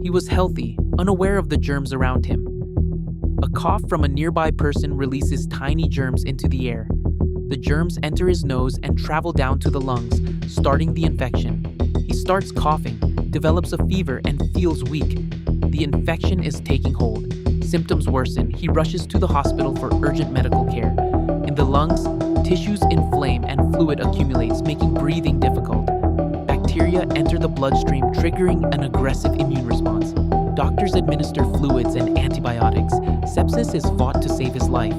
He was healthy, unaware of the germs around him. A cough from a nearby person releases tiny germs into the air. The germs enter his nose and travel down to the lungs, starting the infection. He starts coughing, develops a fever, and feels weak. The infection is taking hold. Symptoms worsen. He rushes to the hospital for urgent medical care. In the lungs, tissues inflame and fluid accumulates, making breathing difficult. Bacteria enter the bloodstream, triggering an aggressive immune response. Doctors administer fluids and antibiotics. Sepsis is fought to save his life.